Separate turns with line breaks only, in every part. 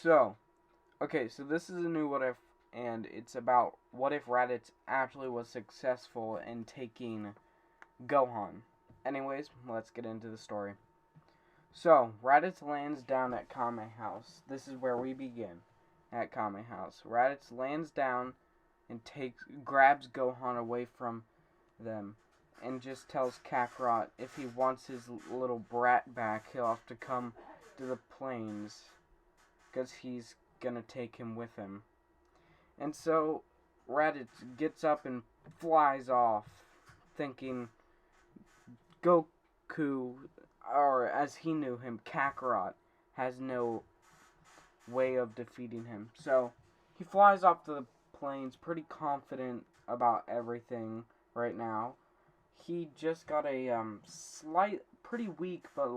So, okay, so this is a new what if, and it's about what if Raditz actually was successful in taking Gohan. Anyways, let's get into the story. So, Raditz lands down at Kame House. This is where we begin, at Kame House. Raditz lands down and grabs Gohan away from them and just tells Kakarot if he wants his little brat back, he'll have to come to the plains because he's gonna take him with him. And so Raditz gets up and flies off, thinking Goku, or as he knew him, Kakarot, has no way of defeating him. So he flies off to the plains, pretty confident about everything right now. He just got a pretty weak, but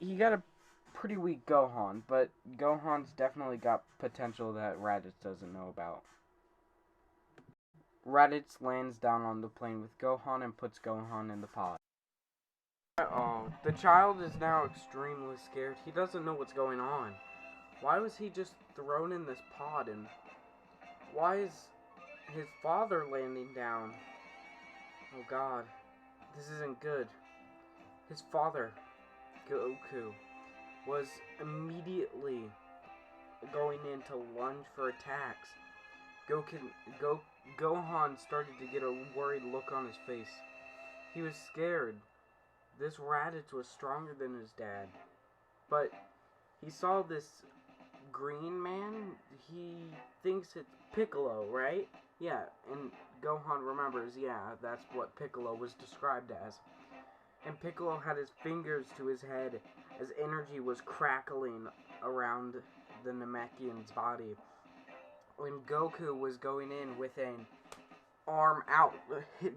he got a pretty weak Gohan, but Gohan's definitely got potential that Raditz doesn't know about. Raditz lands down on the plane with Gohan and puts Gohan in the pod. Uh-oh. The child is now extremely scared. He doesn't know what's going on. Why was he just thrown in this pod, and why is his father landing down? Oh god, this isn't good. His father, Goku, was immediately going in to lunge for attacks. Gohan started to get a worried look on his face. He was scared. This Raditz was stronger than his dad. But he saw this green man. He thinks it's Piccolo, right? Yeah, and Gohan remembers, yeah, that's what Piccolo was described as. And Piccolo had his fingers to his head as energy was crackling around the Namekian's body. When Goku was going in with an arm out,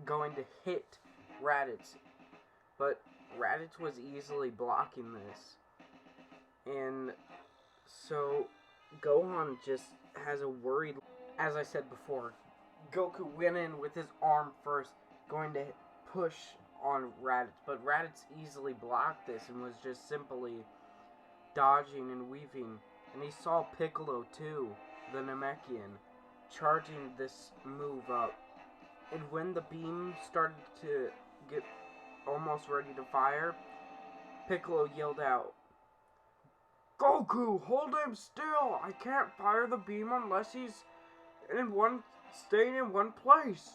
going to hit Raditz. But Raditz was easily blocking this. And so Gohan just has a worried... As I said before, Goku went in with his arm first, going to push on Raditz. But Raditz easily blocked this and was just simply dodging and weaving. And he saw Piccolo too, the Namekian, charging this move up. And when the beam started to get almost ready to fire, Piccolo yelled out, "Goku, hold him still! I can't fire the beam unless he's staying in one place."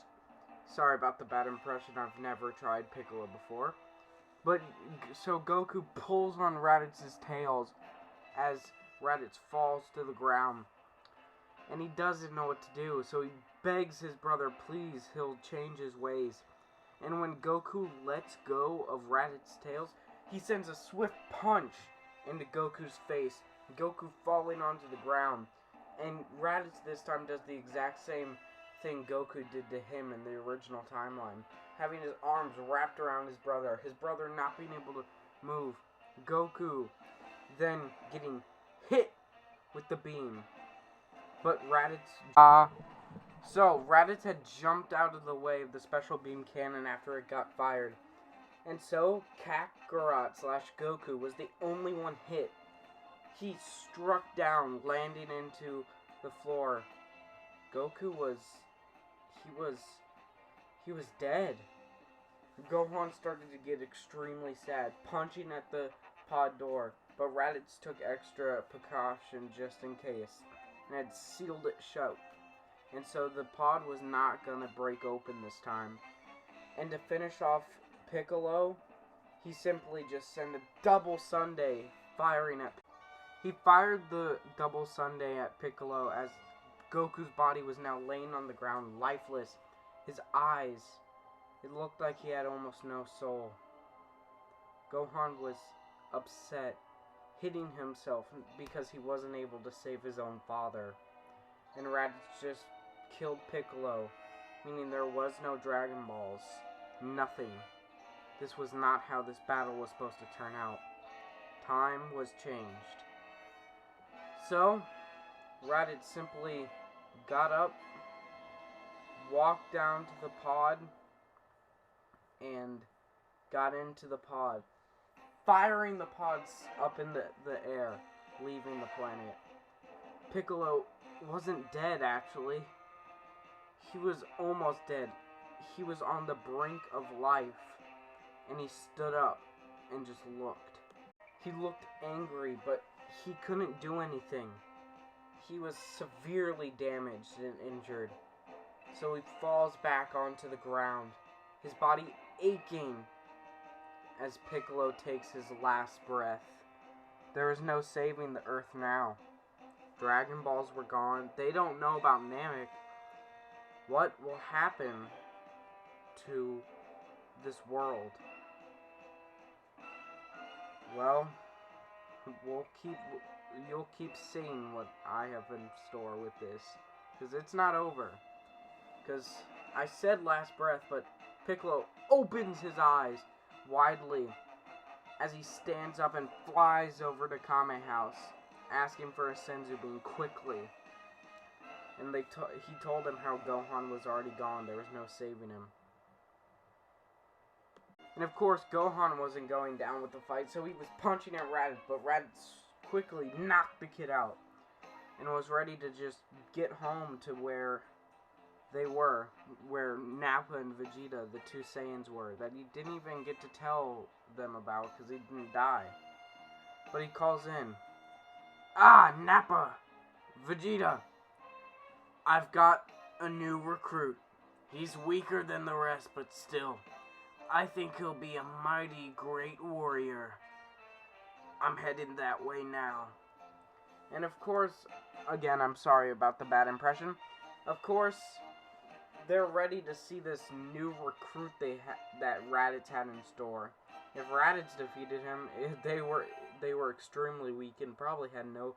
Sorry about the bad impression, I've never tried Piccolo before. But, so Goku pulls on Raditz's tails as Raditz falls to the ground. And he doesn't know what to do, so he begs his brother, please, he'll change his ways. And when Goku lets go of Raditz's tails, he sends a swift punch into Goku's face, Goku falling onto the ground. And Raditz this time does the exact same thing Goku did to him in the original timeline, having his arms wrapped around his brother not being able to move. Goku then getting hit with the beam. But Raditz... So, Raditz had jumped out of the way of the special beam cannon after it got fired. And so, Kakarot / Goku was the only one hit. He struck down, landing into the floor. Goku was dead. Gohan started to get extremely sad, punching at the pod door. But Raditz took extra precaution just in case, and had sealed it shut. And so the pod was not going to break open this time. And to finish off Piccolo, he simply just sent a double Sunday firing at... He fired the double Sunday at Piccolo as Goku's body was now laying on the ground, lifeless. His eyes, it looked like he had almost no soul. Gohan was upset, hitting himself because he wasn't able to save his own father. And Raditz just killed Piccolo, meaning there was no Dragon Balls. Nothing. This was not how this battle was supposed to turn out. Time was changed. So, Raditz simply got up, walked down to the pod, and got into the pod, firing the pods up in the air. leaving the planet. Piccolo wasn't dead, actually. He was almost dead. He was on the brink of life. And he stood up and just looked. He looked angry, but he couldn't do anything. He was severely damaged and injured. So he falls back onto the ground, his body aching as Piccolo takes his last breath. There is no saving the Earth now. Dragon Balls were gone. They don't know about Namek. What will happen to this world? Well, you'll keep seeing what I have in store with this, because it's not over. Because I said last breath, but Piccolo opens his eyes widely as he stands up and flies over to Kame House, asking for a Senzu Bean quickly. And he told him how Gohan was already gone. There was no saving him. And of course, Gohan wasn't going down with the fight, so he was punching at Raditz, but Raditz quickly knocked the kid out and was ready to just get home to where they were, where Nappa and Vegeta, the two Saiyans, were, that he didn't even get to tell them about because he didn't die. But he calls in, "Ah, Nappa! Vegeta! I've got a new recruit. He's weaker than the rest, but still, I think he'll be a mighty great warrior. I'm heading that way now." And of course, again, I'm sorry about the bad impression. Of course, they're ready to see this new recruit that Raditz had in store. If Raditz defeated him, they were extremely weak and probably had no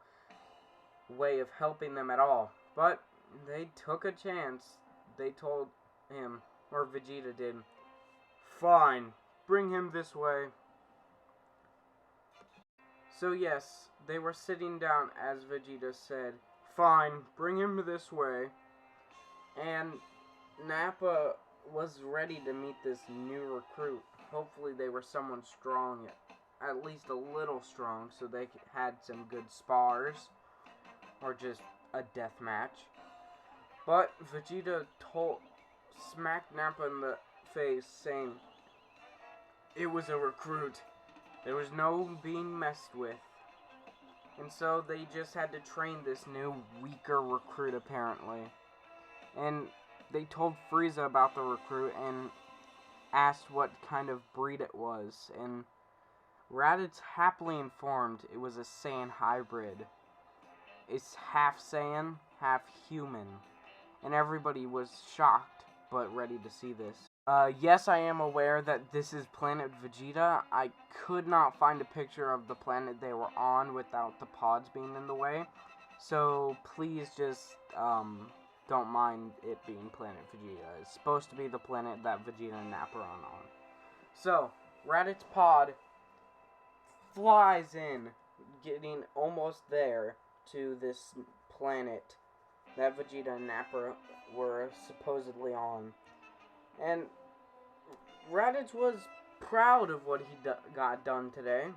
way of helping them at all. But they took a chance. They told him, or Vegeta did, "Fine, bring him this way." So yes, they were sitting down as Vegeta said, "Fine, bring him this way." And Nappa was ready to meet this new recruit. Hopefully they were someone strong, at least a little strong, so they had some good spars, or just a death match. But Vegeta smacked Nappa in the face, saying, "It was a recruit. There was no being messed with." And so they just had to train this new, weaker recruit, apparently. And they told Frieza about the recruit and asked what kind of breed it was. And Raditz happily informed it was a Saiyan hybrid. It's half Saiyan, half human. And everybody was shocked, but ready to see this. Yes, I am aware that this is Planet Vegeta. I could not find a picture of the planet they were on without the pods being in the way. So please just, don't mind it being Planet Vegeta. It's supposed to be the planet that Vegeta and Nappa are on. So, Raditz pod flies in, getting almost there to this planet that Vegeta and Nappa were supposedly on. And Raditz was proud of what he got done today.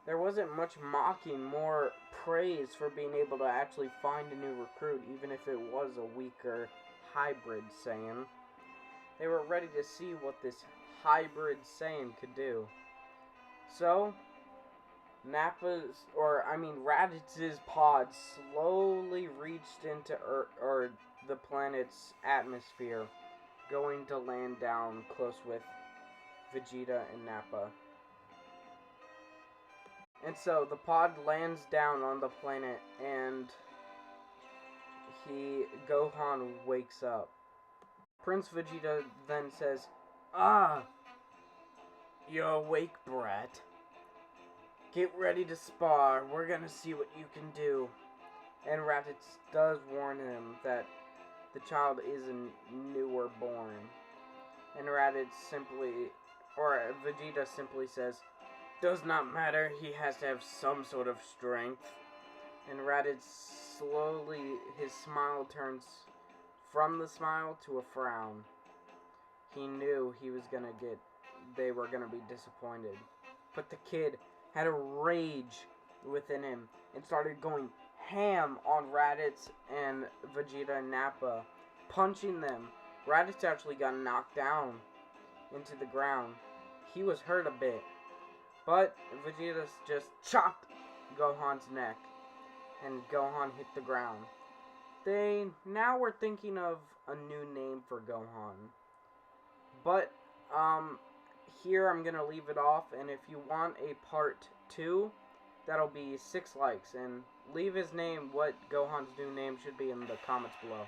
There wasn't much mocking, more praise for being able to actually find a new recruit, even if it was a weaker hybrid Saiyan. They were ready to see what this hybrid Saiyan could do. So, Raditz's pod slowly reached into the planet's atmosphere, going to land down close with Vegeta and Nappa. And so the pod lands down on the planet, and Gohan wakes up. Prince Vegeta then says, "Ah, you're awake, brat. Get ready to spar. We're gonna see what you can do." And Raditz does warn him that the child isn't newer born. And Vegeta simply says, "Does not matter, he has to have some sort of strength." And Raditz slowly, his smile turns from the smile to a frown. He knew they were gonna be disappointed. But the kid had a rage within him and started going ham on Raditz and Vegeta and Nappa, punching them. Raditz actually got knocked down into the ground. He was hurt a bit, but Vegeta just chopped Gohan's neck, and Gohan hit the ground. They now were thinking of a new name for Gohan, but here I'm gonna leave it off, and if you want a part 2, that'll be 6 likes, and leave his name, what Gohan's new name should be, in the comments below.